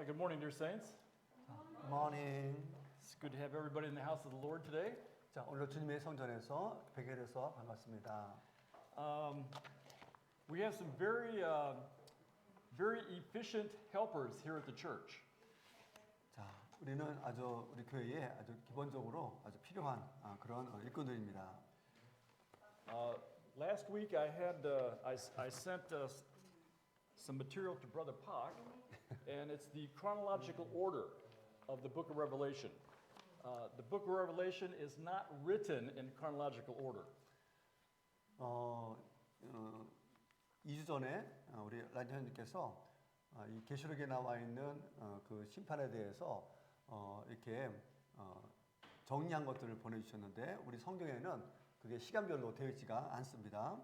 Good morning, dear saints. Good morning. It's good to have everybody in the house of the Lord today. 자, 오늘 주님의 성전에서 뵙게 돼서 반갑습니다. We have some very efficient helpers here at the church. 자, 우리는 우리 교회에 아주 기본적으로 아주 필요한 그런 일꾼들입니다. Last week I sent some material to Brother Pak, and it's the chronological order of the book of Revelation. The book of Revelation is not written in chronological order. 2주 전에 우리 란현님께서 이 계시록에 나와 있는 그 심판에 대해서 이렇게 정리한 것들을 보내주셨는데 우리 성경에는 그게 시간별로 되어 있지가 않습니다.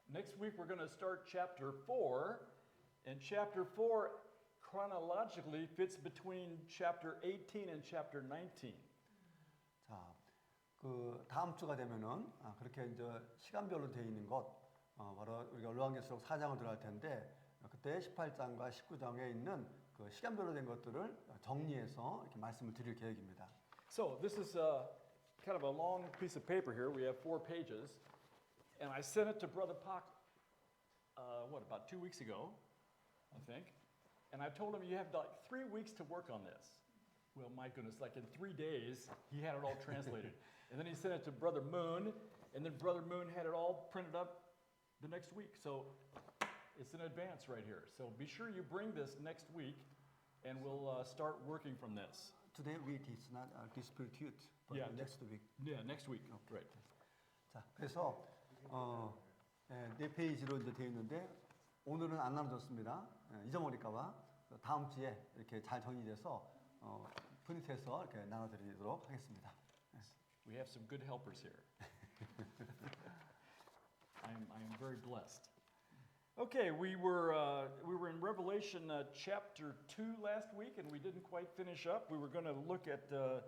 Next week we're going to start chapter 4, and chapter 4 chronologically fits between chapter 18 and chapter 19. 자, 그 다음 주가 되면은 그렇게 이제 시간별로 되어 있는 것 바로 우리가 요한계시록 4장을 들어갈 텐데 그때 18장과 19장에 있는 그 시간별로 된 것들을 정리해서 이렇게 말씀을 드릴 계획입니다. So this is kind of a long piece of paper here. We have 4 pages, and I sent it to Brother Pak. About 2 weeks ago, I think. And I told him you have like 3 weeks to work on this. Well, my goodness, like in 3 days, he had it all translated. And then he sent it to Brother Moon, and then Brother Moon had it all printed up the next week. So it's in advance right here. So be sure you bring this next week, and we'll start working from this. Today week is not dispute, but Yeah, next week. Yeah, next week. Right. 자, 그래서 네 페이지로 이제 되어 있는데 오늘은 안 나눠졌습니다. 잊어버릴까봐 다음 주에 이렇게 잘 정리돼서 프린트해서 이렇게 나눠드리도록 하겠습니다. We have some good helpers here. I am very blessed. Okay, we were in Revelation chapter 2 last week, and we didn't quite finish up. We were going to look at the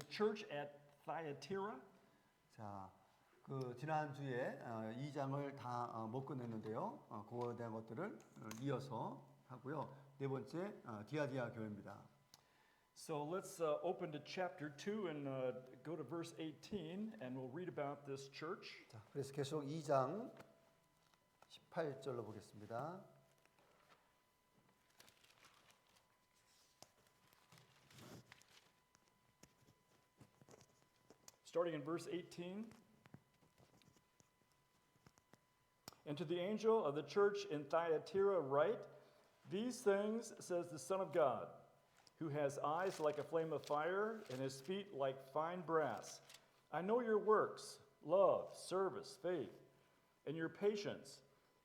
church at Thyatira. 자, 그 지난 주에 2장을 다 못 끝냈는데요. 그거에 대한 것들을 이어서 하고요. 네 번째 디아디아 교회입니다. So let's open to chapter 2 and go to verse 18, and we'll read about this church. 자, 그래서 계속 2장 18절로 보겠습니다. Starting in verse 18. And to the angel of the church in Thyatira write, These things says the Son of God, who has eyes like a flame of fire and his feet like fine brass. I know your works, love, service, faith, and your patience.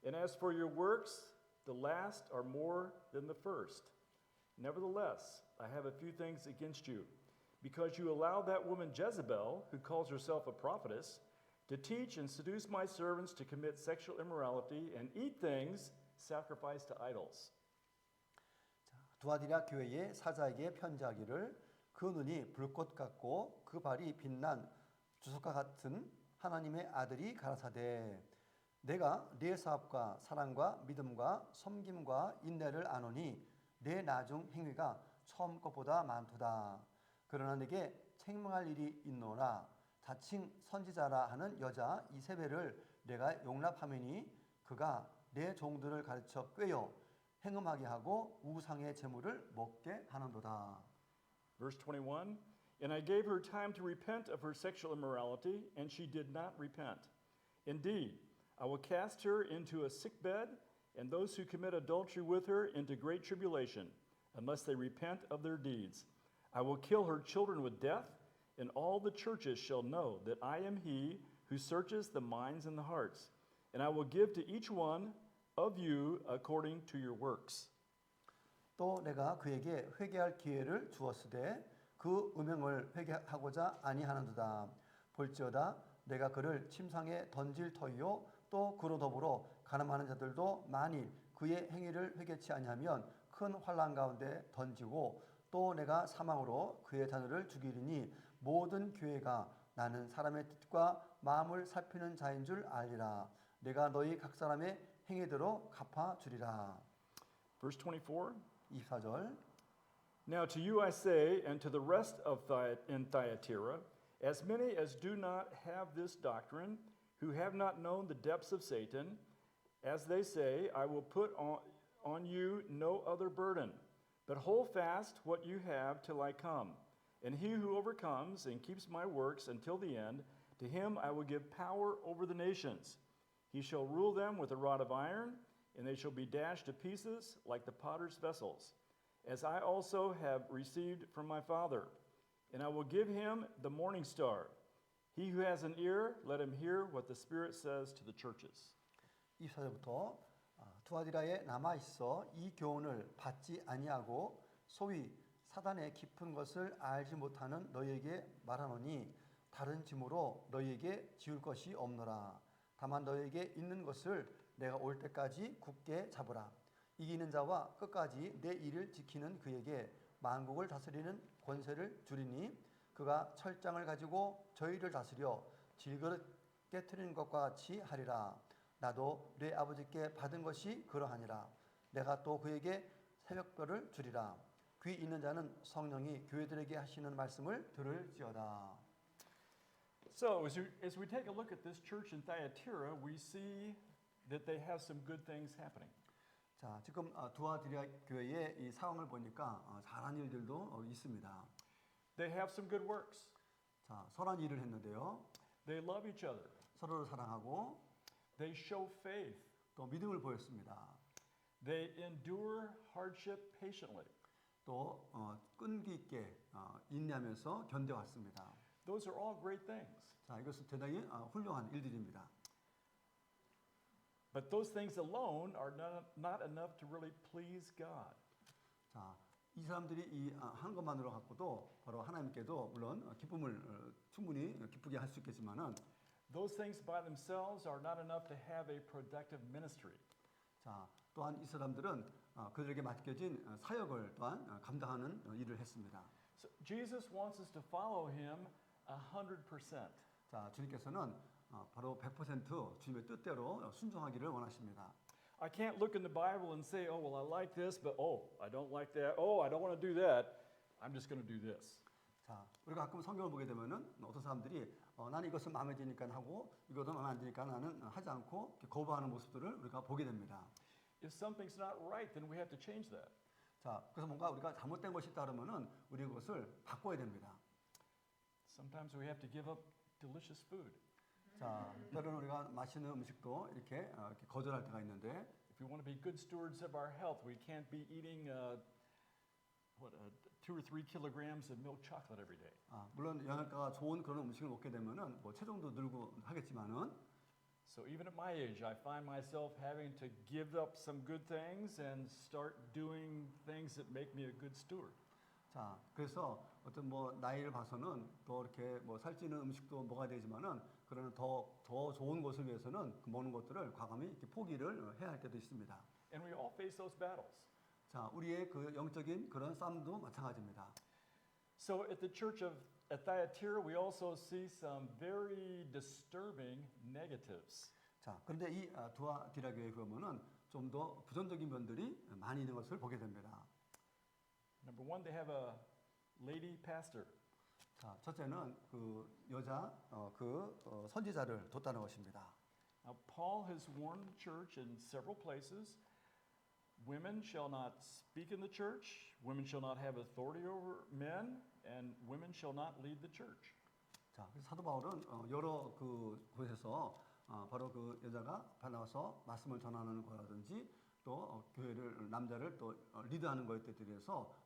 And as for your works, the last are more than the first. Nevertheless, I have a few things against you, because you allow that woman Jezebel, who calls herself a prophetess, to teach and seduce my servants to commit sexual immorality and eat things sacrificed to idols. 두아디라 교회의 사자에게 편지하기를 그 눈이 불꽃 같고 그 발이 빛난 주석과 같은 하나님의 아들이 가라사대 내가 네 사업과 사랑과 믿음과 섬김과 인내를 아노니 내 나중 행위가 처음 것보다 많도다. 그러나 내게 책망할 일이 있노라. 자칭 선지자라 하는 여자 이세벨을 내가 용납하매니 그가 내 종들을 가르쳐 꿰어 행음하게 하고 우상의 제물을 먹게 하는도다. Verse 21, And I gave her time to repent of her sexual immorality, and she did not repent. Indeed, I will cast her into a sick bed, and those who commit adultery with her into great tribulation, unless they repent of their deeds. I will kill her children with death, and all the churches shall know that I am he who searches the minds and the hearts. And I will give to each one of you according to your works. 또 내가 그에게 회개할 기회를 주었으되 그 음행을 회개하고자 아니하는도다. 볼지어다 내가 그를 침상에 던질 터이요 또 그로 더불어 가늠하는 자들도 만일 그의 행위를 회개치 아니하면 큰 환난 가운데 던지고 또 내가 사망으로 그의 자녀를 죽이리니 모든 교회가 나는 사람의 뜻과 마음을 살피는 자인 줄 알리라. 내가 너희 각 사람의 행위대로 갚아주리라. Verse 24. 24절. Now to you I say, and to the rest of in Thyatira, as many as do not have this doctrine, who have not known the depths of Satan, as they say, I will put on you no other burden, but hold fast what you have till I come. And he who overcomes and keeps my works until the end, to him I will give power over the nations. He shall rule them with a rod of iron, and they shall be dashed to pieces like the potter's vessels, as I also have received from my Father. And I will give him the morning star. He who has an ear, let him hear what the Spirit says to the churches. 24절부터 투아디라에 남아 있어 이 교훈을 받지 아니하고 소위 사단의 깊은 것을 알지 못하는 너희에게 말하노니 다른 짐으로 너희에게 지울 것이 없노라. 다만 너희에게 있는 것을 내가 올 때까지 굳게 잡으라. 이기는 자와 끝까지 내 일을 지키는 그에게 만국을 다스리는 권세를 주리니 그가 철장을 가지고 저희를 다스려 질그릇 깨트리는 것과 같이 하리라. 나도 내 아버지께 받은 것이 그러하니라. 내가 또 그에게 새벽별을 주리라. 귀 있는 자는 성령이 교회들에게 하시는 말씀을 들을지어다. So as we take a look at this church in Thyatira, we see that they have some good things happening. 자, 지금 두아디라 교회의 이 상황을 보니까 잘한 일들도 있습니다. They have some good works. 자, 선한 일을 했는데요. They love each other. 서로를 사랑하고 They show faith. 또 믿음을 보였습니다. They endure hardship patiently. 또 끈기 있게 인내하면서 견뎌왔습니다. Those are all great things. 자, 이것은 대단히 훌륭한 일들입니다. But those things alone are not enough to really please God. 자, 이 사람들이 이 한 것만으로 갖고도 바로 하나님께도 물론 기쁨을 충분히 기쁘게 할 수 있겠지만은 Those things by themselves are not enough to have a productive ministry. 자, 또한 이 사람들은 그들에게 맡겨진 사역을 또한 감당하는 일을 했습니다. So Jesus wants us to follow him 100%. 자, 주님께서는 바로 100% 주님의 뜻대로 순종하기를 원하십니다. I can't look in the Bible and say, oh, well, I like this, but oh, I don't like that. Oh, I don't want to do that. I'm just going to do this. 자, 우리가 가끔 성경을 보게 되면은 어떤 사람들이 나는 이것은 마음에 드니까 하고 이것은 마음에 안 드니까 나는 하지 않고 거부하는 모습들을 우리가 보게 됩니다. If something's not right, then we have to change that. 자, 그래서 뭔가 우리가 잘못된 것이 있다 그러면은 우리 그것을 바꿔야 됩니다. Sometimes we have to give up delicious food. 자, 때로는 우리가 맛있는 음식도 이렇게 거절할 때가 있는데 If we want to be good stewards of our health, we can't be eating 2 or 3 kilograms of milk chocolate every day. 물론 영양가가 좋은 그런 음식을 먹게 되면은 뭐 체중도 늘고 하겠지만은 So even at my age, I find myself having to give up some good things and start doing things that make me a good steward. 자, 그래서 어떤 뭐 나이를 봐서는 또 이렇게 뭐 살찌는 음식도 먹어야 되지만은 그러나 더 좋은 것을 위해서는 그 먹는 것들을 과감히 이렇게 포기를 해야 할 때도 있습니다. And we all face those battles. 자, 우리의 그 영적인 그런 싸움도 마찬가지입니다. So at the church at Thyatira, we also see some very disturbing negatives. 자, 그런데 이 두아디라 교회 보면은 좀 더 부정적인 면들이 많이 있는 것을 보게 됩니다. Number one, they have a lady pastor. 자, 첫째는 그 여자 선지자를 뒀다는 것입니다. Now, Paul has warned the church in several places. Women shall not speak in the church. Women shall not have authority over men, and women shall not lead the church. 자, 그래서 사도 바울은 여러 그 곳에서 바로 그 여자가 나와서 말씀을 전하는 거라든지 또 교회를 남자를 또 리드하는 것에 대해서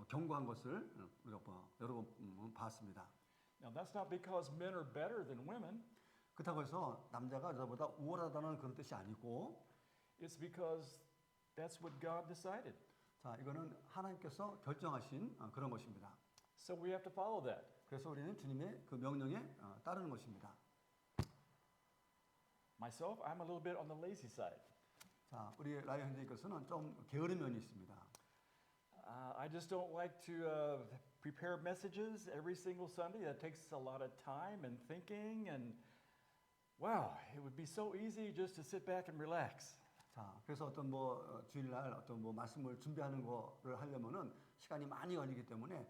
경고한 것을 우리가 여러 번 봤습니다. Now, that's not because men are better than women. 그렇다고 해서 남자가 여자보다 우월하다는 그런 뜻이 아니고 It's because that's what God decided. 자, 이거는 하나님께서 결정하신 그런 것입니다. So we have to follow that. 그래서 우리는 주님의 그 명령에 따르는 것입니다. Myself, I'm a little bit on the lazy side. 자, 우리 라이언 형제께서는 좀 게으른 면이 있습니다. I just don't like to prepare messages every single Sunday. That takes a lot of time and thinking, and wow, it would be so easy just to sit back and relax. 자, 그래서 어떤 주일날 어떤 말씀을 준비하는 거를 하려면은 시간이 많이 걸리기 때문에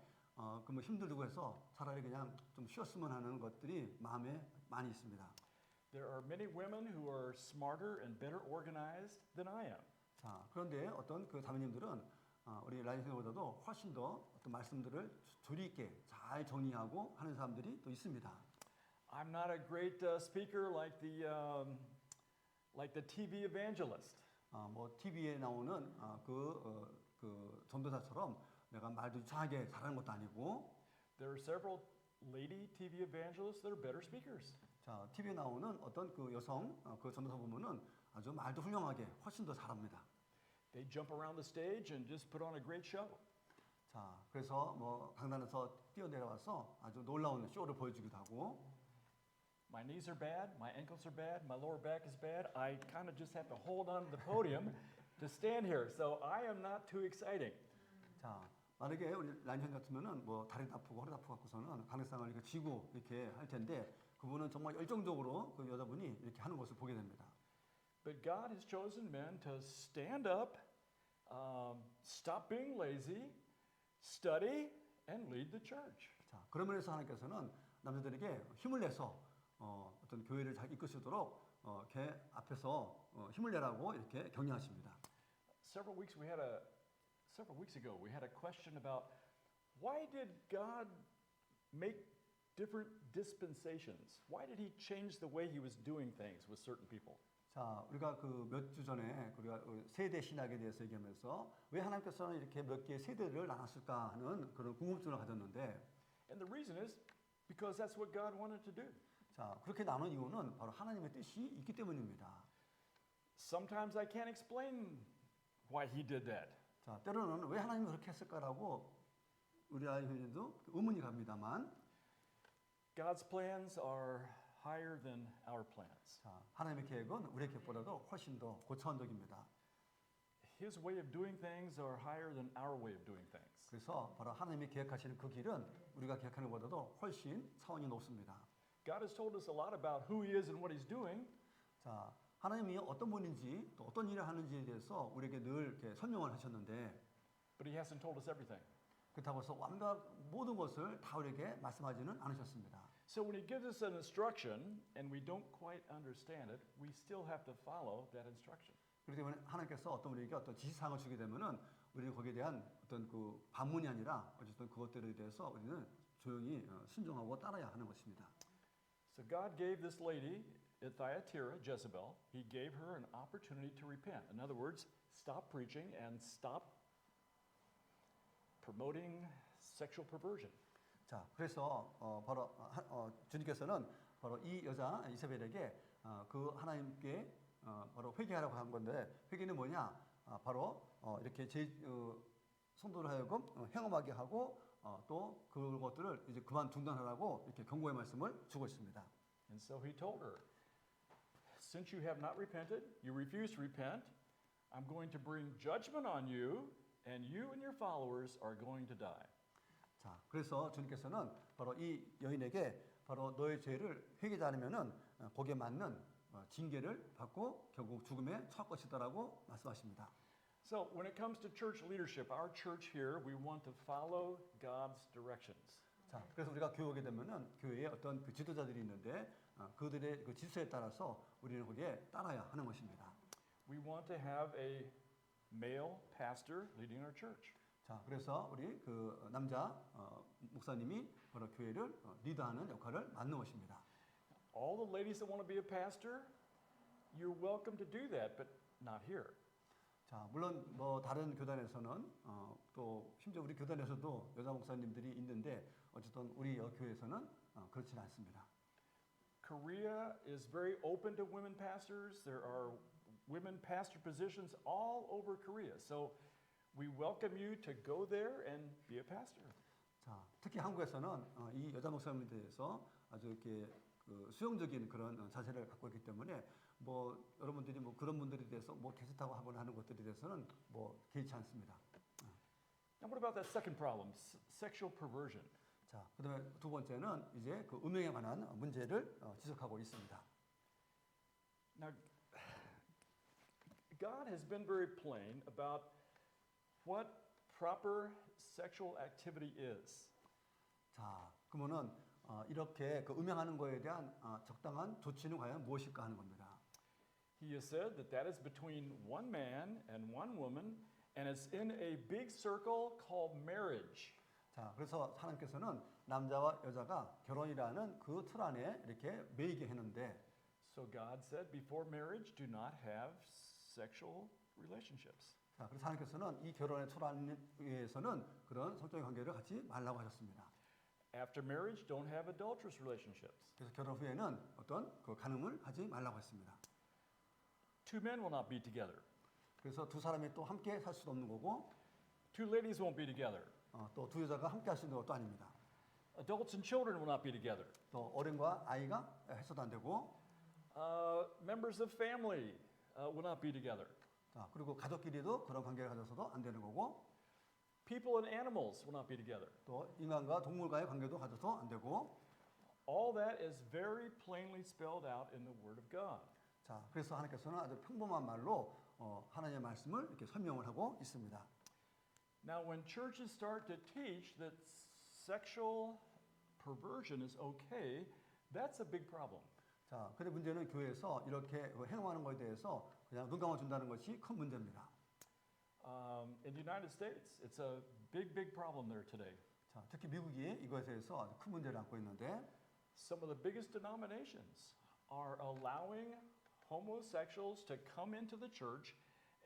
그 힘들고 해서 차라리 그냥 좀 쉬었으면 하는 것들이 마음에 많이 있습니다. There are many women who are smarter and better organized than I am. 자, 그런데 어떤 그 자매님들은 우리 라인생보다도 훨씬 더 어떤 말씀들을 조리 있게 잘 정리하고 하는 사람들이 또 있습니다. I'm not a great speaker like the TV evangelist. TV에 나오는 그 전도사처럼 내가 말도 유창하게 잘하는 것도 아니고, There are several lady TV evangelists that are better speakers. 자, TV에 나오는 어떤 그 여성 그 전도사 보면은 아주 말도 훌륭하게 훨씬 더 잘합니다. They jump around the stage and just put on a great show. 자, 그래서 강단에서 뛰어내려와서 아주 놀라운 쇼를 보여주기도 하고, My knees are bad, my ankles are bad, my lower back is bad. I kind of just have to hold on to the podium to stand here. So I am not too exciting. 자, 만약에 우리 라인형 같으면은 다리도 아프고 허리도 아프고 갖고서는 강력상을 이렇게 쥐고 이렇게 할 텐데, 그분은 정말 열정적으로 그 여자분이 이렇게 하는 것을 보게 됩니다. But God has chosen men to stand up, stop being lazy, study, and lead the church. 자, 그런 면에서 하나님께서는 남자들에게 힘을 내서 어떤 교회를 잘 이끄시도록 걔 앞에서 힘을 내라고 이렇게 격려하십니다. Several weeks ago, we had a question about why did God make different dispensations? Why did He change the way He was doing things with certain people? 자, 우리가 그 몇 주 전에 우리가 세대 신학에 대해서 얘기하면서 왜 하나님께서는 이렇게 몇 개의 세대를 나눴을까 하는 그런 궁금증을 가졌는데, And the reason is because that's what God wanted to do. 자, 그렇게 나눈 이유는 바로 하나님의 뜻이 있기 때문입니다. Sometimes I can't explain why He did that. 자, 때로는 왜 하나님이 그렇게 했을까라고 우리 아이들도 의문이 갑니다만, God's plans are higher than our plans. 자, 하나님의 계획은 우리의 계획보다도 훨씬 더 고차원적입니다. His way of doing things are higher than our way of doing things. 그래서 바로 하나님이 계획하시는 그 길은 우리가 계획하는 것보다도 훨씬 차원이 높습니다. God has told us a lot about who He is and what He's doing, 자, 하나님이 어떤 분인지 또 어떤 일을 하는지에 대해서 우리에게 늘 이렇게 설명을 하셨는데, but He hasn't told us everything. 그렇다고 해서 모든 것을 다 우리에게 말씀하지는 않으셨습니다. So when He gives us an instruction and we don't quite understand it, we still have to follow that instruction. 그렇기 때문에 하나님께서 우리에게 어떤 지시사항을 주게 되면은 우리는 거기에 대한 어떤 그 반문이 아니라 어쨌든 그것들에 대해서 우리는 조용히 순종하고 따라야 하는 것입니다. So God gave this lady at Thyatira, Jezebel, He gave her an opportunity to repent. In other words, stop preaching and stop promoting sexual perversion. 자, 그래서 바로 주님께서는 바로 이 여자 이세벨에게 그 하나님께 바로 회개하라고 한 건데, 회개는 뭐냐? 바로 이렇게 성도를 하여금 행음하게 하고 또 그것들을 이제 그만 중단하라고 이렇게 경고의 말씀을 주고 있습니다. And so He told her, since you have not repented, you refuse to repent, I'm going to bring judgment on you, and you and your followers are going to die. 자, 그래서 주님께서는 바로 이 여인에게 바로 너의 죄를 회개하지 않으면은 거기에 맞는 징계를 받고 결국 죽음에 처할 것이다라고 말씀하십니다. So when it comes to church leadership, our church here, we want to follow God's directions. 자, 그래서 우리가 교회 오게 되면은 교회에 어떤 그 지도자들이 있는데 그들의 그 지수에 따라서 우리는 거기에 따라야 하는 것입니다. We want to have a male pastor leading our church. 자, 그래서 우리 그 남자 목사님이 바로 교회를 리드하는 역할을 맡는 것입니다. All the ladies that want to be a pastor, you're welcome to do that, but not here. 자, 물론 다른 교단에서는 또 심지어 우리 교단에서도 여자 목사님들이 있는데 어쨌든 우리 교회에서는 그렇지는 않습니다. Korea is very open to women pastors. There are women pastor positions all over Korea. So we welcome you to go there and be a pastor. 자, 특히 한국에서는 이 여자 목사님에 대해서 아주 이렇게 그 수용적인 그런 자세를 갖고 있기 때문에 여러분들이 그런 분들에 대해서 개짓하고 하거나 하는 것들에 대해서는 개의치 않습니다. Now what about that second problem, sexual perversion? 자, 그다음에 두 번째는 이제 그 음행에 관한 문제를 지적하고 있습니다. Now, God has been very plain about what proper sexual activity is. 자, 그러면은 이렇게 그 음행하는 거에 대한 적당한 조치는 과연 무엇일까 하는 겁니다. He has said that that is between one man and one woman, and it's in a big circle called marriage. 자, 그래서 하나님께서는 남자와 여자가 결혼이라는 그 틀 안에 이렇게 매이게 했는데, So God said, before marriage, do not have sexual relationships. 자, 그래서 하나님께서는 이 결혼의 틀 안에서는 그런 성적인 관계를 갖지 말라고 하셨습니다. After marriage, don't have adulterous relationships. 그래서 결혼 후에는 어떤 그 간음을 하지 말라고 했습니다. Two men will not be together. 그래서 두 사람이 또 함께 살 수도 없는 거고, Two ladies won't be together. 또 두 여자가 함께 할 수 있는 것도 아닙니다. Adults and children will not be together. 또 어른과 아이가 해서도 안 되고, Members of family will not be together. 자, 그리고 가족끼리도 그런 관계를 가져서도 안 되는 거고, People and animals will not be together. 또 인간과 동물과의 관계도 가져서 안 되고, All that is very plainly spelled out in the Word of God. 자, 그래서 하나님께서는 아주 평범한 말로 하나님의 말씀을 이렇게 설명을 하고 있습니다. Now, when churches start to teach that sexual perversion is okay, that's a big problem. 자, 근데 문제는 교회에서 이렇게 행동하는 것에 대해서 그냥 눈 감아준다는 것이 큰 문제입니다. In the United States, it's a big, big problem there today. 자, 특히 미국이 이것에 대해서 아주 큰 문제를 안고 있는데, Some of the biggest denominations are allowing homosexuals to come into the church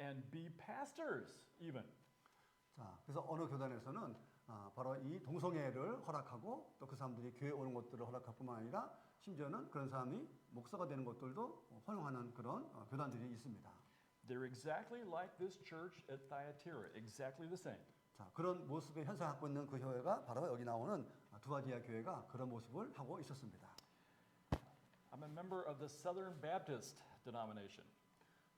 and be pastors, even. 자, 그래서 어느 교단에서는 바로 이 동성애를 허락하고 또 그 사람들이 교회에 오는 것들을 허락할 뿐만 아니라 심지어는 그런 사람이 목사가 되는 것들도 허용하는 그런 교단들이 있습니다. They're exactly like this church at Thyatira, exactly the same. 자, 그런 모습의 현상을 갖고 있는 그 교회가 바로 여기 나오는 두아디아 교회가 그런 모습을 하고 있었습니다. I'm a member of the Southern Baptist denomination.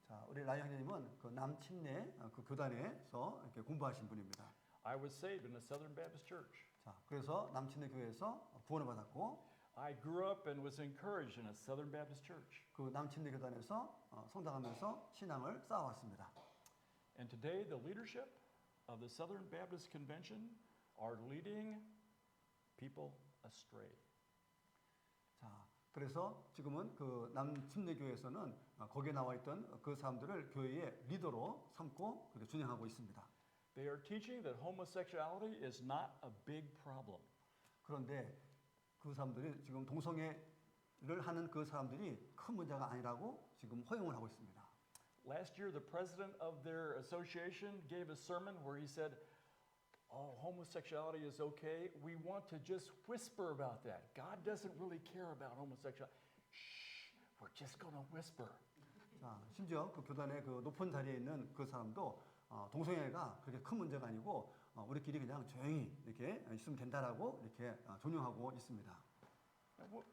자, 우리 라이 형님은 그 남침내 그 교단에서 이렇게 공부하신 분입니다. I was saved in a Southern Baptist church. 자, 그래서 남침내 교회에서 구원을 받았고, I grew up and was encouraged in a Southern Baptist church. 그 남침내 교단에서 성장하면서 신앙을 쌓아왔습니다. And today, the leadership of the Southern Baptist Convention are leading people astray. 자, 그래서 지금은 그 남침내 교회에서는 거기에 나와 있던 그 사람들을 교회의 리더로 삼고 그렇게 준행하고 있습니다. They are teaching that homosexuality is not a big problem. 그런데 그 사람들이 지금 동성애를 하는 그 사람들이 큰 문제가 아니라고 지금 허용을 하고 있습니다. Last year, the president of their association gave a sermon where he said, "Oh, homosexuality is okay. We want to just whisper about that. God doesn't really care about homosexuality. Shh, we're just going to whisper." 자, 심지어 그 교단의 그 높은 자리에 있는 그 사람도 동성애가 그렇게 큰 문제가 아니고 우리끼리 그냥 조용히 이렇게 있으면 된다라고 이렇게 존용하고 있습니다.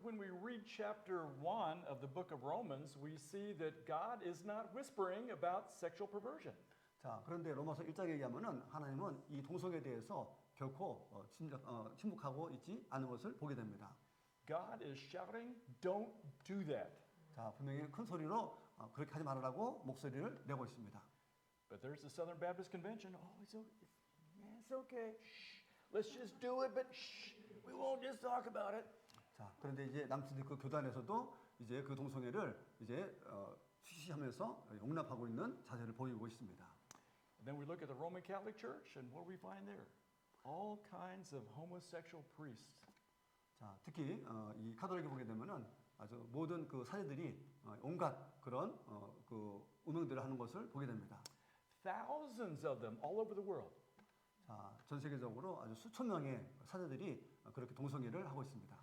When we read chapter 1 of the book of Romans, we see that God is not whispering about sexual perversion. 자, 그런데 로마서 1장에 의하면은 하나님은 이 동성애에 대해서 결코 침묵하고 있지 않은 것을 보게 됩니다. God is shouting, "Don't do that." 자, 분명히 큰 소리로 그렇게 하지 말라고 목소리를 내고 있습니다. But there's the Southern Baptist Convention. Oh, it's okay. Shh, let's just do it, but shh, we won't just talk about it. 자, 그런데 이제 남친 그 교단에서도 이제 그 동성애를 이제 수시하면서 용납하고 있는 자세를 보이고 있습니다. And then we look at the Roman Catholic Church, and what do we find there? All kinds of homosexual priests. 자, 특히 이 카톨릭에 보게 되면은 아주 모든 그 사제들이 온갖 그런 그 운동들을 하는 것을 보게 됩니다. Thousands of them all over the world. 자, 전 세계적으로 아주 수천 명의 사제들이 그렇게 동성애를 하고 있습니다.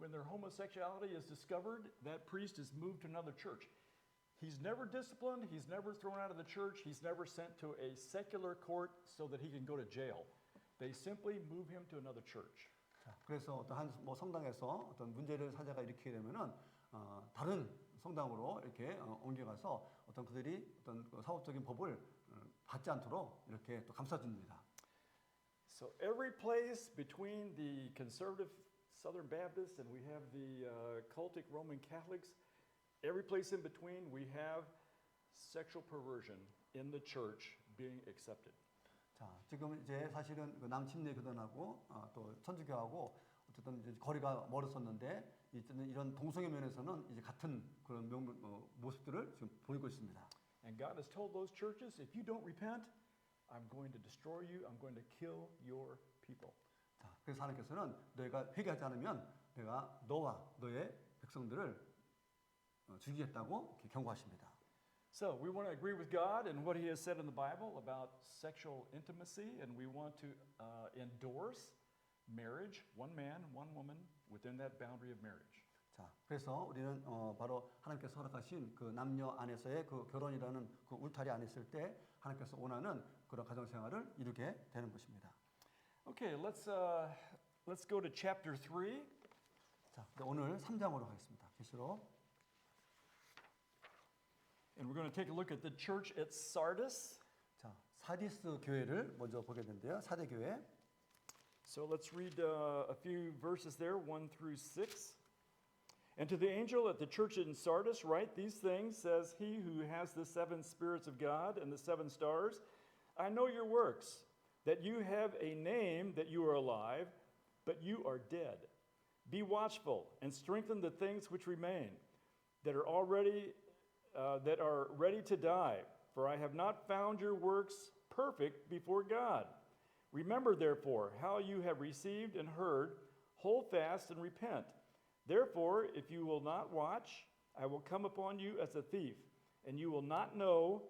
When their homosexuality is discovered, that priest is moved to another church. He's never disciplined, he's never thrown out of the church, he's never sent to a secular court so that he can go to jail. They simply move him to another church. 자, 그래서 어떤 한 뭐 성당에서 어떤 문제를 사제가 일으키게 되면은 다른 성당으로 이렇게 옮겨가서 어떤 그들이 어떤 그 사법적인 법을 받지 않도록 이렇게 또 감싸줍니다. So every place between the conservative Southern Baptists and we have the cultic Roman Catholics, every place in between we have sexual perversion in the church being accepted. 자, 지금 이제 사실은 그 남침내 교단하고 또 천주교하고 어쨌든 이제 거리가 멀었었는데 이제는 이런 동성애 면에서는 이제 같은 그런 모습들을 지금 보이고 있습니다. And God has told those churches, if you don't repent, I'm going to destroy you. I'm going to kill your people. 자, 그래서 하나님께서는 너희가 회개하지 않으면 내가 너와 너의 백성들을 죽이겠다고 이렇게 경고하십니다. So we want to agree with God and what He has said in the Bible about sexual intimacy, and we want to endorse marriage, one man, one woman, within that boundary of marriage. 자, 그래서 우리는 바로 하나님께서 허락하신 그 남녀 안에서의 그 결혼이라는 그 울타리 안에 있을 때 하나님께서 원하는 그런 가정 생활을 이루게 되는 것입니다. Okay, let's go to chapter 3. 자, 오늘 3장으로 가겠습니다. 계시록. And we're going to take a look at the church at Sardis. 자, 사디스 교회를 먼저 보게 되는데요. 사대 교회. So let's read a few verses there, 1 through 6. And to the angel at the church in Sardis write these things, says he who has the seven spirits of God and the seven stars. I know your works, that you have a name, that you are alive, but you are dead. Be watchful and strengthen the things which remain, that are ready to die. For I have not found your works perfect before God. Remember, therefore, how you have received and heard, hold fast and repent. Therefore, if you will not watch, I will come upon you as a thief, and you will not know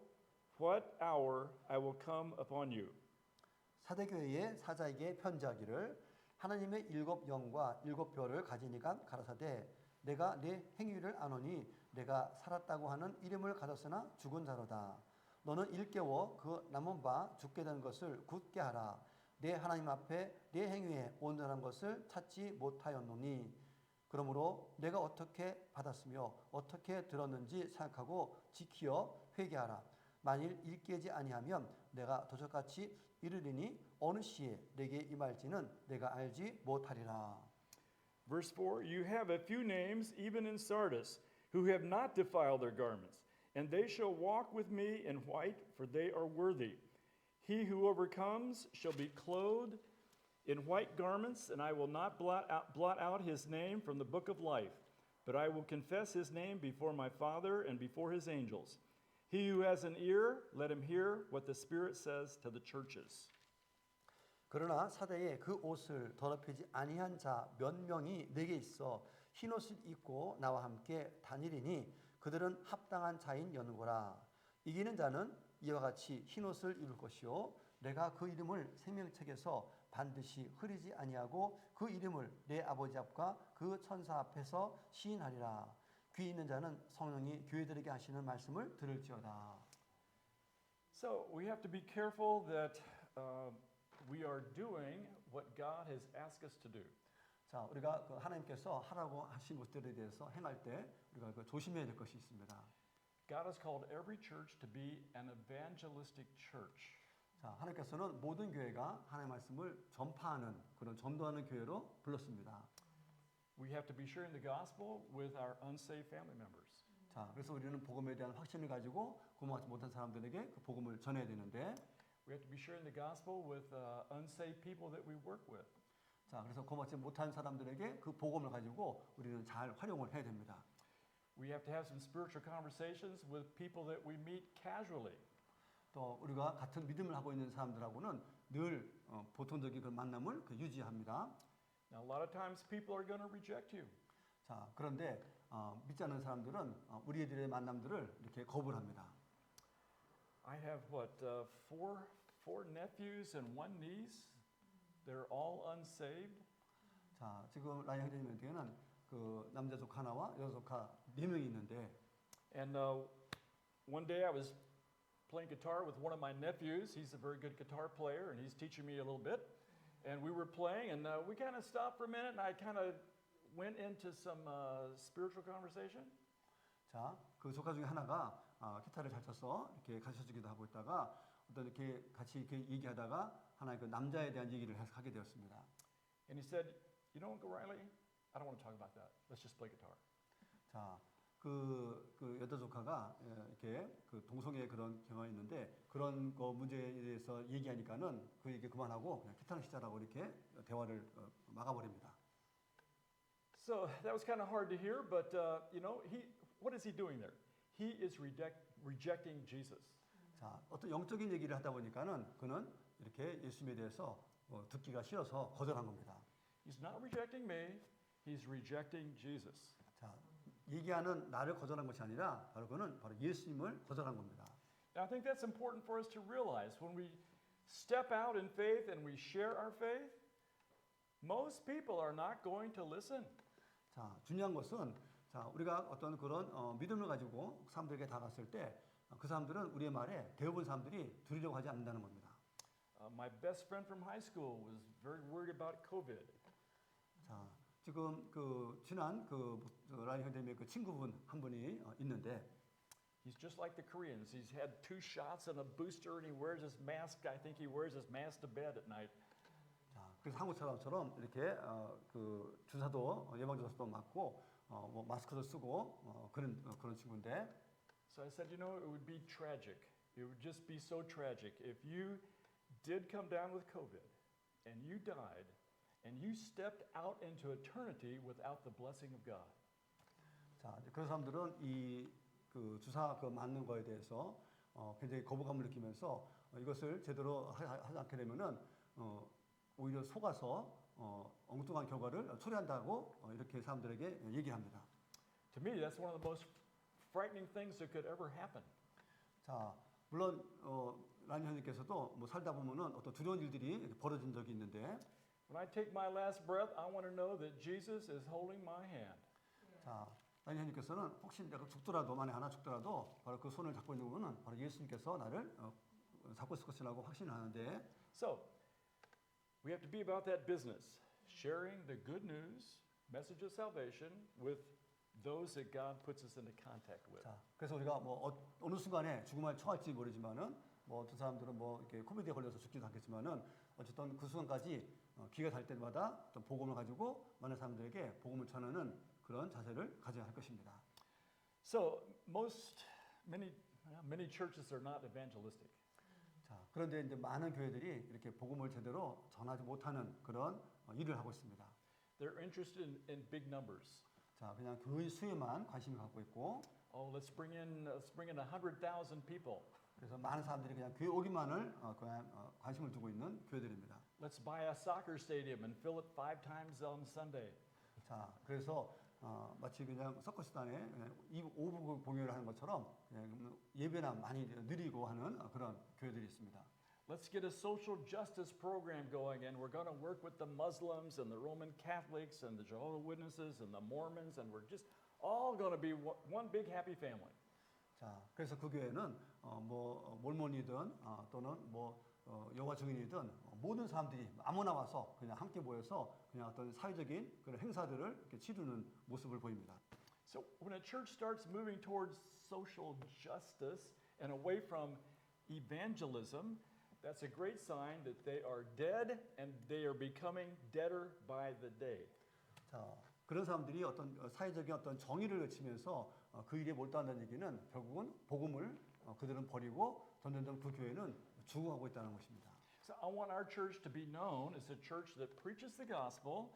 what hour I will come upon you. 사대교회의 사자에게 편지하기를 하나님의 일곱 영과 일곱 별을 가진 이가 가라사대 내가 네 행위를 아노니 내가 살았다고 하는 이름을 가졌으나 죽은 자로다. 너는 일깨워 그 남은 바 죽게 된 것을 굳게 하라. 내 하나님 앞에 내 행위에 온전한 것을 찾지 못하였노니 그러므로 내가 어떻게 받았으며 어떻게 들었는지 생각하고 지키어 회개하라. 만일 일깨지 아니하면 내가 도적같이 이르리니 어느 시에 내게 임할지는 내가 알지 못하리라. Verse 4, you have a few names even in Sardis who have not defiled their garments, and they shall walk with me in white, for they are worthy. He who overcomes shall be clothed in white garments, and I will not blot out his name from the book of life, but I will confess his name before my Father and before his angels. He who has an ear, let him hear what the Spirit says to the churches. 그러나 사대에 그 옷을 더럽히지 아니한 자 몇 명이 내게 있어 흰 옷을 입고 나와 함께 다니리니 그들은 합당한 자인 연고라. 이기는 자는 이와 같이 흰 옷을 입을 것이요 내가 그 이름을 생명책에서 반드시 흐리지 아니하고 그 이름을 내 아버지 앞과 그 천사 앞에서 시인하리라. 귀 있는 자는 성령이 교회들에게 하시는 말씀을 들을지어다. So we have to be careful that we are doing what God has asked us to do. 자, 우리가 그 하나님께서 하라고 하신 것들에 대해서 행할 때 우리가 그 조심해야 될 것이 있습니다. God has called every church to be an evangelistic church. 자, 하나님께서는 모든 교회가 하나님의 말씀을 전파하는 그런 전도하는 교회로 불렀습니다. We have to be sharing the gospel with our unsaved family members. 자, 그래서 우리는 복음에 대한 확신을 가지고 구원받지 못한 사람들에게 그 복음을 전해야 되는데 We have to be sharing the gospel with unsaved people that we work with. 자, 그래서 구원받지 못한 사람들에게 그 복음을 가지고 우리는 잘 활용을 해야 됩니다. We have to have some spiritual conversations with people that we meet casually. 또 우리가 같은 믿음을 하고 있는 사람들하고는 늘 보통적인 그런 만남을 유지합니다. Now, a lot of times people are going to reject you. 자, 그런데 믿지 않는 사람들은 우리들의 만남들을 이렇게 거부를 합니다. I have four nephews and one niece. They're all unsaved. 자, 지금 라이 형제님한테는 그 남자 조카 하나와 여자 조카 4명이 있는데 And one day I was playing guitar with one of my nephews. He's a very good guitar player, and he's teaching me a little bit. And we were playing, and we kind of stopped for a minute, and I kind of went into some spiritual conversation. 자, 그 조카 중에 하나가 기타를 잘 쳐서 이렇게 가르쳐주기도 하고 있다가 어떤 이렇게 같이 이렇게 얘기하다가 하나의 그 남자에 대한 얘기를 하게 되었습니다. And he said, "You know, Uncle Riley, I don't want to talk about that. Let's just play guitar." 자, 그 여덟 조카가 이렇게 그 동성애 그런 경험이 있는데 그런 거 문제에 대해서 얘기하니까는 그 얘기 그만하고 그냥 키타는 시자라고 이렇게 대화를 막아버립니다. So that was kind of hard to hear, but what is he doing there? He is rejecting Jesus. 자, 어떤 영적인 얘기를 하다 보니까는 그는 이렇게 예수님에 대해서 듣기가 싫어서 거절한 겁니다. He's not rejecting me, he's rejecting Jesus. 자, 얘기하는 나를 거절한 것이 아니라 바로 그는 바로 예수님을 거절한 겁니다. Now, I think that's important for us to realize when we step out in faith and we share our faith, most people are not going to listen. 자, 중요한 것은 자, 우리가 어떤 그런 믿음을 가지고 사람들에게 다가갔을 때 그 사람들은 우리의 말에 대부분 사람들이 들으려고 하지 않는다는 겁니다. My best friend from high school was very worried about COVID. 자, 지금 그 지난 그 라인 형제님의 그 친구분 한 분이 있는데 He's just like the Koreans. He's had 2 shots and a booster, and he wears his mask. I think he wears his mask to bed at night. 자, 그래서 한국 사람처럼 이렇게 그 주사도 예방 주사도 맞고 뭐 마스크도 쓰고 그런 친구인데. So I said, it would be tragic. It would just be so tragic if you did come down with COVID, and you died, and you stepped out into eternity without the blessing of God. 자, 그런 사람들은 이 그 주사 그 맞는 거에 대해서 굉장히 거부감을 느끼면서 이것을 제대로 하지 않게 되면은 오히려 속아서 엉뚱한 결과를 초래한다고 이렇게 사람들에게 얘기합니다. To me, that's one of the most frightening things that could ever happen. 자, 물론 란 형님께서도 뭐 살다 보면은 어떤 두려운 일들이 벌어진 적이 있는데. When I take my last breath, I want to know that Jesus is holding my hand. 자, 란 형님께서는 혹시 내가 죽더라도 만에 하나 죽더라도 바로 그 손을 잡고 있는 분은 바로 예수님께서 나를 잡고 있을 것이라고 확신을 하는데. So, we have to be about that business, sharing the good news, message of salvation with those that God puts us into contact with. 자, 그래서 우리가 뭐 어느 순간에 죽음을 처할지 모르지만은 뭐 어떤 사람들은 뭐 이렇게 코비드에 걸려서 죽지도 않겠지만은 어쨌든 그 순간까지 기회가 될 때마다 어떤 복음을 가지고 많은 사람들에게 복음을 전하는 그런 자세를 가져야 할 것입니다. So, many churches are not evangelistic. 자, 그런데 이제 많은 교회들이 이렇게 복음을 제대로 전하지 못하는 그런 일을 하고 있습니다. They're interested in big numbers. 자, 그냥 교회 수에만 관심을 갖고 있고. Oh, let's bring in 100,000 people. 그래서 많은 사람들이 그냥 교회 오기만을 그냥 관심을 두고 있는 교회들입니다. Let's buy a soccer stadium and fill it 5 times on Sunday. 자, 그래서 마치 그냥 서커스단에 그냥 5부 공연을 하는 것처럼 그냥 예배나 많이 느리고 하는 그런 교회들이 있습니다. Let's get a social justice program going, and we're going to work with the Muslims and the Roman Catholics and the Jehovah's Witnesses and the Mormons, and we're just all going to be one big happy family. 자, 그래서 그 교회는 뭐 몰몬이든 또는 뭐 여호와 증인이든 모든 사람들이 아무나 와서 그냥 함께 모여서 그냥 어떤 사회적인 그런 행사들을 이렇게 치르는 모습을 보입니다. So when a church starts moving towards social justice and away from evangelism, that's a great sign that they are dead and they are becoming deader by the day. 자, 그런 사람들이 어떤 사회적인 어떤 정의를 외치면서 그 일에 몰두한다는 얘기는 결국은 복음을 그들은 버리고 점점점 그 교회는 죽어가고 있다는 것입니다. So I want our church to be known as a church that preaches the gospel,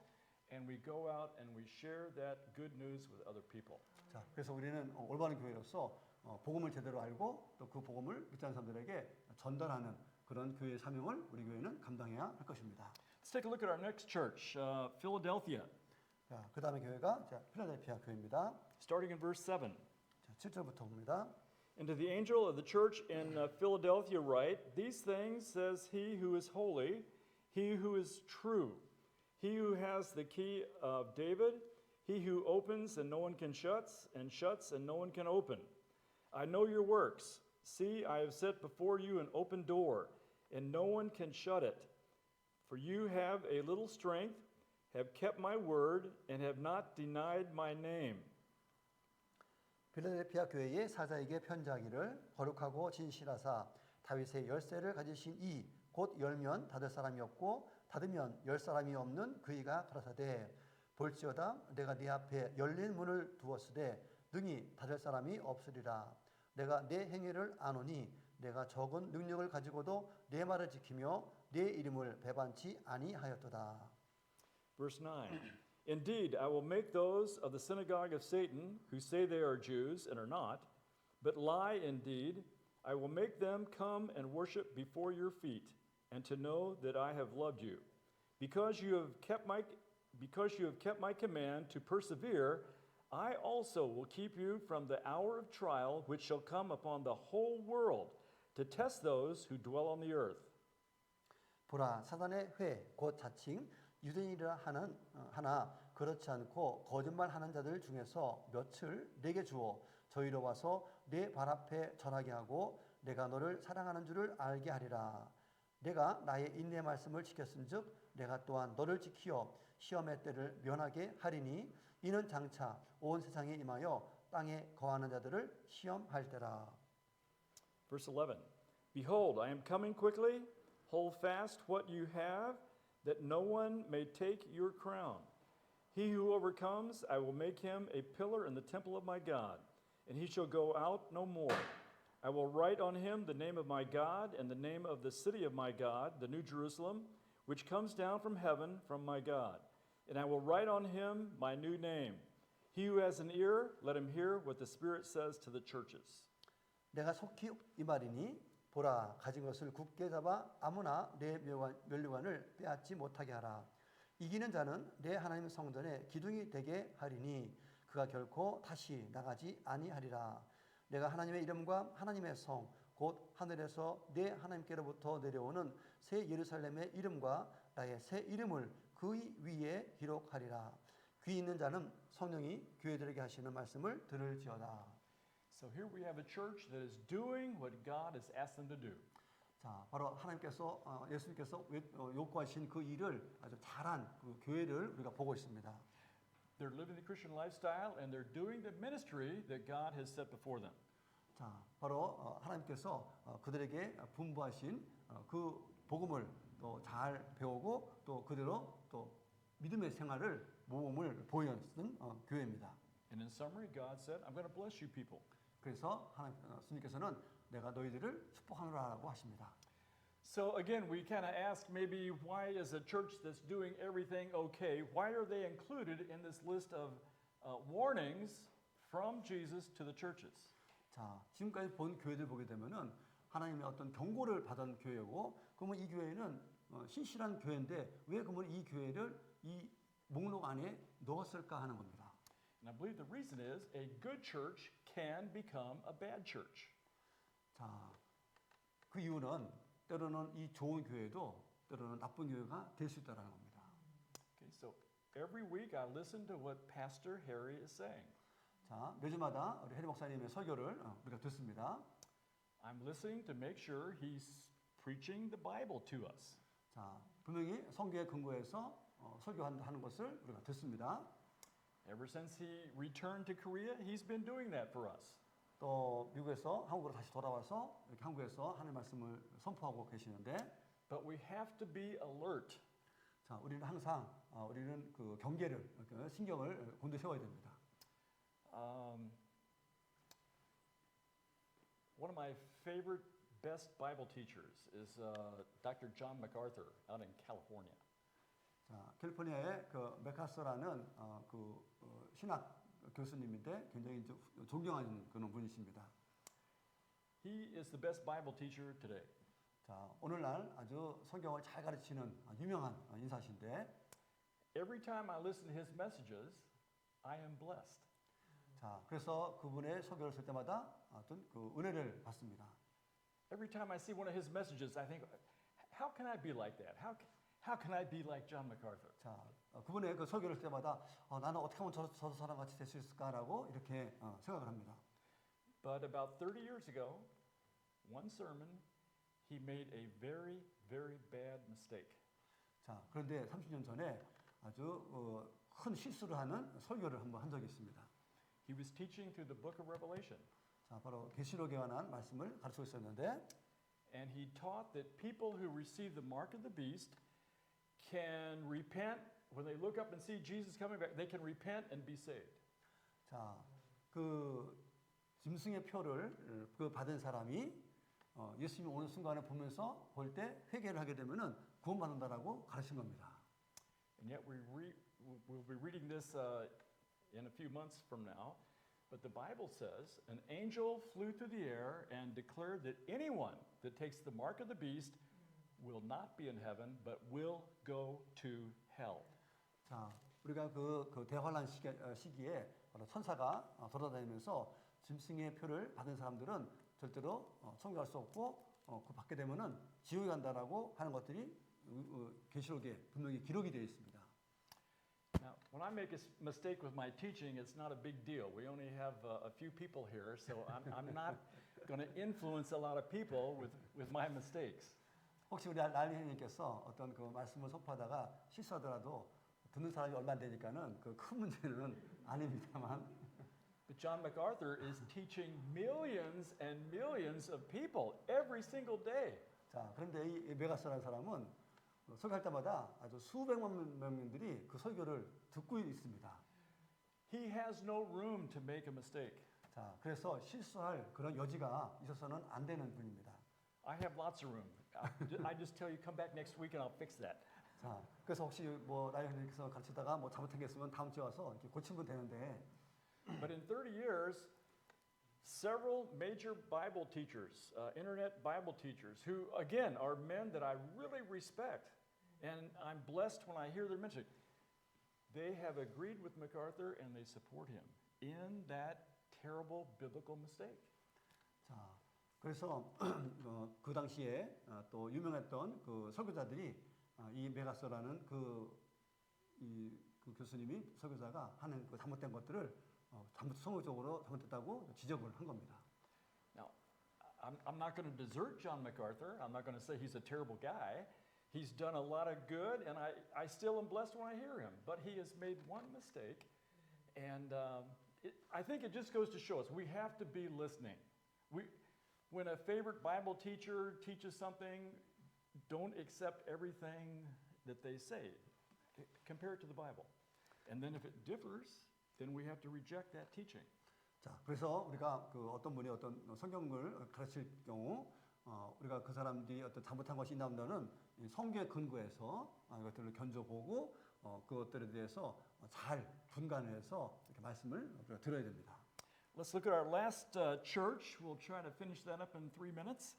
and we go out and we share that good news with other people. 자, 그래서 우리는 올바른 교회로서 복음을 제대로 알고 또 그 복음을 믿지 않는 사람들에게 전달하는 그런 교회의 사명을 우리 교회는 감당해야 할 것입니다. Let's take a look at our next church, Philadelphia, 자, 그 다음에 교회가 필라델피아 교회입니다. starting in verse 7. 자, 7절부터 봅니다. And to the angel of the church in Philadelphia write, These things says he who is holy, he who is true, he who has the key of David, he who opens and no one can shut, and shuts and no one can open. I know your works. See, I have set before you an open door, and no one can shut it. For you have a little strength, have kept my word, and have not denied my name. 필라델피아 교회의 사자에게 편지하기를 거룩하고 진실하사 다윗의 열쇠를 가지신 이 곧 열면 닫을 사람이 없고 닫으면 열 사람이 없는 그이가 가라사대 볼지어다 내가 네 앞에 열린 문을 두었으되 능히 다를 사람이 없으리라. 내가 내 행위를 아노니 내가 적은 능력을 가지고도 내 말을 지키며 내 이름을 배반치 아니하였도다. Verse 9. Indeed, I will make those of the synagogue of Satan who say they are Jews and are not, but lie indeed. I will make them come and worship before your feet, and to know that I have loved you. Because you have kept my command to persevere, I also will keep you from the hour of trial which shall come upon the whole world to test those who dwell on the earth. 보라 사단의 회 곧 자칭 유대인이라 하나 그렇지 않고 거짓말하는 자들 중에서 몇을 내게 주어 저희로 와서 내 발 앞에 전하게 하고 내가 너를 사랑하는 줄을 알게 하리라. 내가 나의 인내 말씀을 지켰은즉 내가 또한 너를 지키어 시험의 때를 면하게 하리니 이는 장차 온 세상에 임하여 땅에 거하는 자들을 시험할 때라. Verse 11. Behold, I am coming quickly. Hold fast what you have, that no one may take your crown. He who overcomes, I will make him a pillar in the temple of my God, and he shall go out no more. I will write on him the name of my God and the name of the city of my God, the New Jerusalem, which comes down from heaven from my God. And I will write on him my new name. He who has an ear, let him hear what the Spirit says to the churches. 내가 속히 임하리니 보라 가진 것을 굳게 잡아 아무나 내 면류관을 빼앗지 못하게 하라. 이기는 자는 내 하나님 성전에 기둥이 되게 하리니 그가 결코 다시 나가지 아니하리라. 내가 하나님의 이름과 하나님의 성 곧 하늘에서 내 하나님께로부터 내려오는 새 예루살렘의 이름과 나의 새 이름을 그 위에 기록하리라. 귀 있는 자는 성령이 교회들에게 하시는 말씀을 들을지어다. So here we have a church that is doing what God has asked them to do. 자, 바로 하나님께서 예수님께서 요구하신 그 일을 아주 잘한 그 교회를 우리가 보고 있습니다. They're living the Christian lifestyle and they're doing the ministry that God has set before them. 자, 바로 하나님께서 그들에게 분부하신 그 복음을 또 잘 배우고 또 그대로 또 믿음의 생활을 모범을 보이는 교회입니다. And in summary, God said, I'm going to bless you people. 그래서 하나님께서는 내가 너희들을 축복하노라라고 하십니다. So again, we kind of ask maybe why is a church that's doing everything okay, why are they included in this list of warnings from Jesus to the churches? 자, 지금까지 본 교회들 보게 되면은 하나님의 어떤 경고를 받은 교회고, 그러면 이 교회는 신실한 교회인데 왜 그러면 이 교회를 이 목록 안에 넣었을까 하는 겁니다. And I believe the reason is a good church can become a bad church. 자, 그 이유는 때로는 이 좋은 교회도 때로는 나쁜 교회가 될 수 있다는 겁니다. Okay, so every week I listen to what Pastor Harry is saying. 자, 매주마다 우리 해리 목사님의 설교를 우리가 듣습니다. I'm listening to make sure he's preaching the Bible to us. 자, 분명히 성경에 근거해서 설교하는 것을 우리가 듣습니다. Ever since he returned to Korea, he's been doing that for us. 또 미국에서 한국으로 다시 돌아와서 이렇게 한국에서 하나님 말씀을 선포하고 계시는데, But we have to be alert. 자, 우리는 항상 우리는 그 경계를 신경을 곤두 세워야 됩니다. One of my favorite best Bible teachers is Dr. John MacArthur out in California. 자, 캘리포니아의 그 맥카서라는 신학 교수님인데 굉장히 존경하는 그런 분이십니다. He is the best Bible teacher today. 자, 오늘날 아주 성경을 잘 가르치는 유명한 인사신데, Every time I listen to his messages, I am blessed. 자, 그래서 그분의 설교를 쓸 때마다 어떤 그 은혜를 받습니다. Every time I see one of his messages, I think, how can I be like that? How can I be like John MacArthur? 자, 그분의 그 설교를 쓸 때마다 나는 어떻게 하면 저 사람 같이 될 수 있을까라고 이렇게 생각을 합니다. But about 30 years ago, one sermon, he made a very, very bad mistake. 자, 그런데 30년 전에 아주 큰 실수를 하는 설교를 한번 한 적이 있습니다. He was teaching through the book of Revelation. 자, 바로 계시록에 관한 말씀을 가르치고 있었는데, And he taught that people who receive the mark of the beast can repent when they look up and see Jesus coming back. They can repent and be saved. 자, 그 짐승의 표를 그 받은 사람이 예수님이 오는 순간을 보면서 볼 때 회개를 하게 되면은 구원받는다라고 가르친 겁니다. And yet we'll be reading this in a few months from now. But the Bible says, an angel flew through the air and declared that anyone that takes the mark of the beast will not be in heaven, but will go to hell. 자, 우리가 그 대환란 시기에 바로 천사가 돌아다니면서 짐승의 표를 받은 사람들은 절대로 천국할 수 없고 그 받게 되면은 지옥에 간다라고 하는 것들이 계시록에 분명히 기록이 되어 있습니다. Now, when I make a mistake with my teaching, it's not a big deal. We only have a few people here, so I'm not going to influence a lot of people with my mistakes. 혹시 우리 라이언님께서 어떤 그 말씀을 선포하다가 실수하더라도 듣는 사람이 얼마 안 되니까는 그 큰 문제는 아닙니다만. But John MacArthur is teaching millions and millions of people every single day. 자, 그런데 이 메가스라는 사람은 설교할 때마다 아주 수백만 명들이 그 설교를 듣고 있습니다. He has no room to make a mistake. 자, 그래서 실수할 그런 여지가 있어서는 안 되는 분입니다. I have lots of room. I just tell you, come back next week and I'll fix that. 자, 그래서 혹시 뭐 라이언님께서 가르치다가 뭐 잘못한 게 있으면 다음 주에 와서 이렇게 고치면 되는데. But in 30 years, several major Bible teachers, internet Bible teachers, who again are men that I really respect, and I'm blessed when I hear their mention. They have agreed with MacArthur and they support him in that terrible biblical mistake. 자, 그래서 그 당시에 또 유명했던 그 설교자들이 이 메가서라는 그 교수님이 설교자가 하는 그 잘못된 것들을 성경적으로 잘못됐다고 지적을 한 겁니다. Now, I'm not going to desert John MacArthur. I'm not going to say he's a terrible guy. He's done a lot of good, and I still am blessed when I hear him. But he has made one mistake, and I think it just goes to show us we have to be listening. When a favorite Bible teacher teaches something, don't accept everything that they say. Compare it to the Bible. And then if it differs, then we have to reject that teaching. 자, 그래서 우리가 그 어떤 분이 어떤 성경을 가르칠 경우 우리가 그 사람들이 어떤 잘못한 것이 있나보다는 성경에 근거해서 이것들을 견져보고 그것들에 대해서 잘 분간해서 이렇게 말씀을 우리가 들어야 됩니다. Let's look at our last church. We'll try to finish that up in 3 minutes.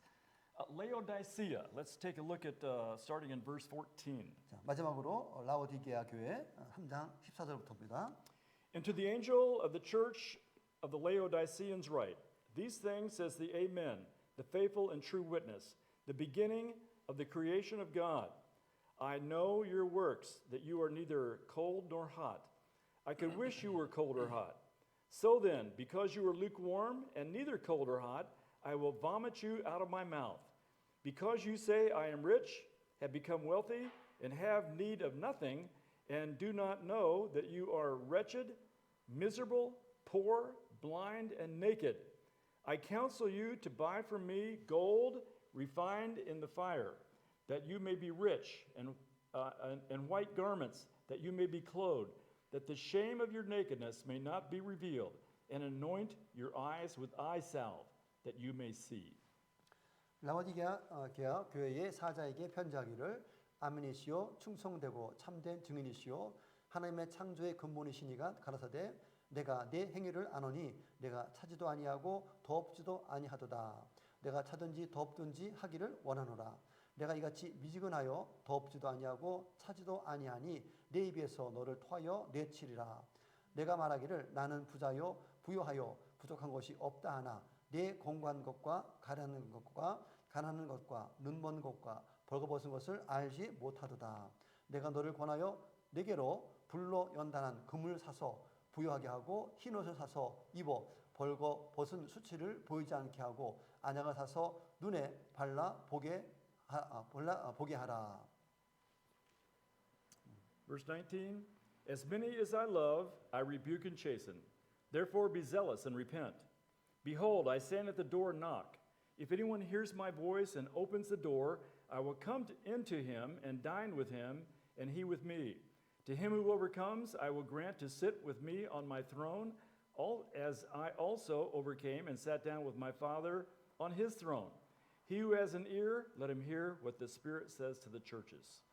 Laodicea. Let's take a look at starting in verse 14. 자, 마지막으로 라오디게아 교회 3장 14절부터입니다. And to the angel of the church of the Laodiceans write, these things says the Amen, the faithful and true witness, the beginning of the creation of God. I know your works, that you are neither cold nor hot. I could wish you were cold or hot. So then, because you are lukewarm and neither cold or hot, I will vomit you out of my mouth. Because you say, I am rich, have become wealthy, and have need of nothing, and do not know that you are wretched, miserable, poor, blind, and naked. I counsel you to buy from me gold refined in the fire, that you may be rich, and white garments, that you may be clothed, that the shame of your nakedness may not be revealed, and anoint your eyes with eye salve, that you may see. 라오디게아 교회의 사자에게 편지하기를 아멘이시오 충성되고 참된 증인이시오 하나님의 창조의 근본이시니가 가라사대 내가 내 행위를 아노니 내가 차지도 아니하고 덥지도 아니하도다. 내가 차든지 덥든지 하기를 원하노라. 내가 이같이 미지근하여 덥지도 아니하고 차지도 아니하니 내 입에서 너를 토하여 내치리라. 내가 말하기를 나는 부자요 부요하여 부족한 것이 없다 하나 내 공고한 것과 가련한 것과 눈먼 것과 벌거벗은 것을 알지 못하도다. 내가 너를 권하여 내게로 불로 연단한 금을 사서 부요하게 하고 흰 옷을 사서 입어 벌거벗은 수치를 보이지 않게 하고 안약을 사서 눈에 발라 보게 하라. Verse 19, as many as I love, I rebuke and chasten. Therefore be zealous and repent. Behold, I stand at the door and knock. If anyone hears my voice and opens the door, I will come into him and dine with him, and he with me. To him who overcomes, I will grant to sit with me on my throne, as I also overcame and sat down with my Father on his throne. He who has an ear, let him hear what the Spirit says to the churches.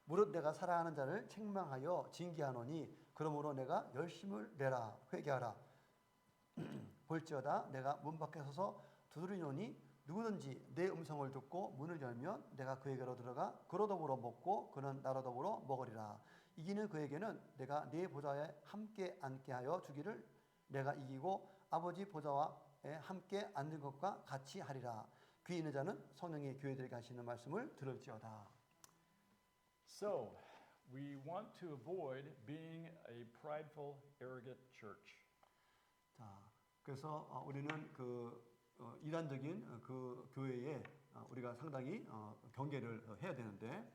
무릇 내가 사랑하는 자를 책망하여 징계하노니 그러므로 내가 열심을 내라 회개하라. 볼지어다 내가 문 밖에 서서 두드리노니 누구든지 내 음성을 듣고 문을 열면 내가 그에게로 들어가 그로 더불어 먹고 그는 나로 더불어 먹으리라. 이기는 그에게는 내가 내 보좌에 함께 앉게 하여 주기를 내가 이기고 아버지 보좌와 함께 앉은 것과 같이 하리라. 귀 있는 자는 성령의 교회들에게 하시는 말씀을 들을지어다. So, we want to avoid being a prideful, arrogant church. 자, 그래서 우리는 이단적인 그 교회에 우리가 상당히 경계를 해야 되는데,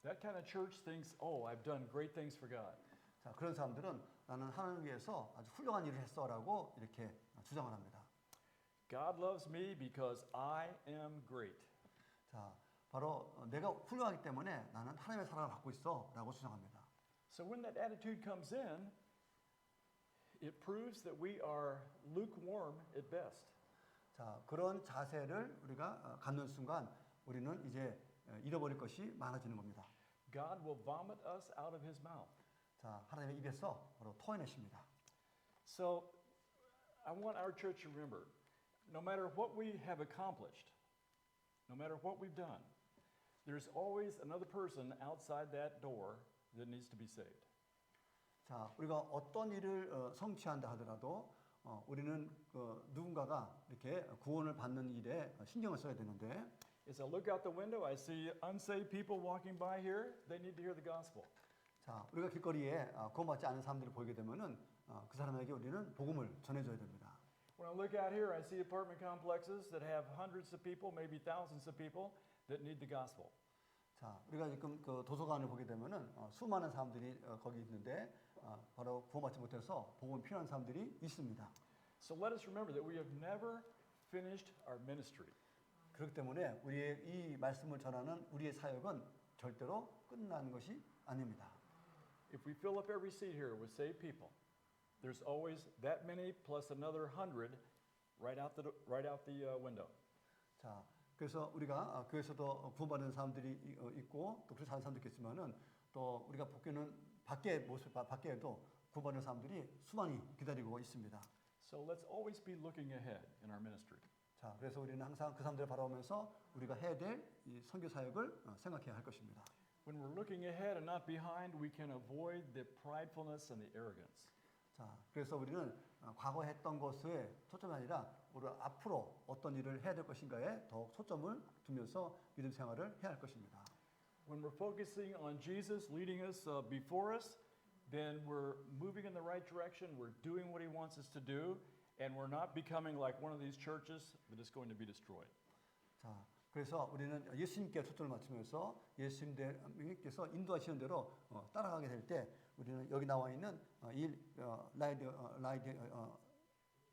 That kind of church thinks, oh, I've done great things for God. 자, 그런 사람들은 나는 하나님을 위해서 아주 훌륭한 일을 했어라고 이렇게 주장을 합니다. God loves me because I am great. 자, 바로 내가 훌륭하기 때문에 나는 하나님의 사랑을 받고 있어라고 주장합니다. So when that attitude comes in, it proves that we are lukewarm at best. 자, 그런 자세를 우리가 갖는 순간 우리는 이제 잃어버릴 것이 많아지는 겁니다. God will vomit us out of his mouth. 자, 하나님의 입에서 바로 토해내십니다. So I want our church to remember, no matter what we have accomplished, no matter what we've done, there's always another person outside that door that needs to be saved. 자, 우리가 어떤 일을 성취한다 하더라도 우리는 누군가가 이렇게 구원을 받는 일에 신경을 써야 되는데, As I look out the window, I see unsaved people walking by here. They need to hear the gospel. 자, 우리가 길거리에 구원받지 않은 사람들을 보게 되면은 그 사람에게 우리는 복음을 전해줘야 됩니다. When I look out here, I see apartment complexes that have hundreds of people, maybe thousands of people that need the gospel. 자, 우리가 지금 그 도서관을 보게 되면은 수많은 사람들이 거기 있는데 바로 구원받지 못해서 복음 필요한 사람들이 있습니다. So let us remember that we have never finished our ministry. 그렇기 때문에 우리의 이 말씀을 전하는 우리의 사역은 절대로 끝나는 것이 아닙니다. If we fill up every seat here with saved people, there's always that many plus another 100 right out the window. 자, 그래서 우리가 교회에서도 구원받는 사람들이 있고 또 그렇지 않은 사람도 있겠지만은 또 우리가 복귀는 밖에도 구원받는 사람들이 수많이 기다리고 있습니다. So let's always be looking ahead in our ministry. 자, 그래서 우리는 항상 그 사람들을 바라보면서 우리가 해야 될 이 선교 사역을 생각해야 할 것입니다. When we're looking ahead and not behind, we can avoid the pridefulness and the arrogance. 자, 그래서 우리는 과거에 했던 것에 초점이 아니라 우리 앞으로 어떤 일을 해야 될 것인가에 더욱 초점을 두면서 믿음 생활을 해야 할 것입니다. When we're focusing on Jesus leading us before us, then we're moving in the right direction, we're doing what he wants us to do, and we're not becoming like one of these churches that is going to be destroyed. 자, 그래서 우리는 예수님께 초점을 맞추면서 예수님께서 인도하시는 대로 따라가게 될 때 우리는 여기 나와 있는 이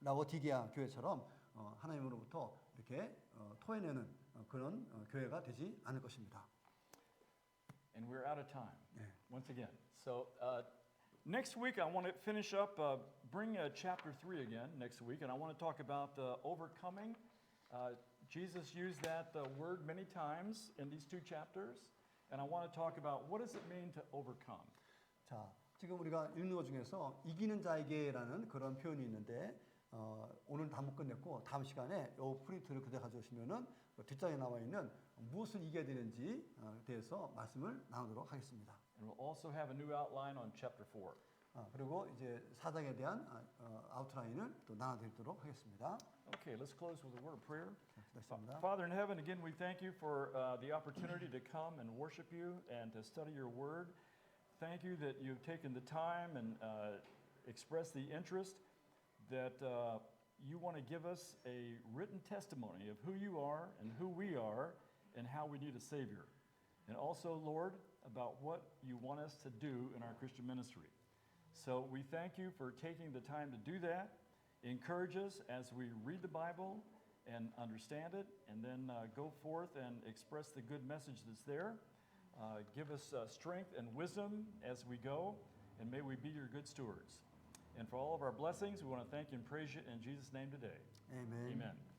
라오디게아 교회처럼 하나님으로부터 이렇게 토해내는 그런 교회가 되지 않을 것입니다. And we're out of time 네. once again. So next week I want to finish up, bring chapter 3 again next week, and I want to talk about overcoming. Jesus used that word many times in these two chapters, and I want to talk about what does it mean to overcome. 자, 지금 우리가 읽는 것 중에서 이기는 자에게라는 그런 표현이 있는데 오늘 다 못 끝냈고 다음 시간에 이 프린트를 그대로 가져오시면은 뒷장에 나와 있는 무엇을 이겨야 되는지에 대해서 말씀을 나누도록 하겠습니다. And we'll also have a new outline on chapter 4. 그리고 이제 4장에 대한 아웃라인을 또 나눠드리도록 하겠습니다. Okay, let's close with a word of prayer. 기도하겠습니다. Father in heaven, again, we thank you for the opportunity to come and worship you and to study your word. Thank you that you've taken the time and expressed the interest that you want to give us a written testimony of who you are and who we are and how we need a Savior. And also, Lord, about what you want us to do in our Christian ministry. So we thank you for taking the time to do that. Encourage us as we read the Bible and understand it, and then go forth and express the good message that's there. Give us strength and wisdom as we go, and may we be your good stewards. And for all of our blessings, we want to thank you and praise you in Jesus' name today. 아멘. Amen.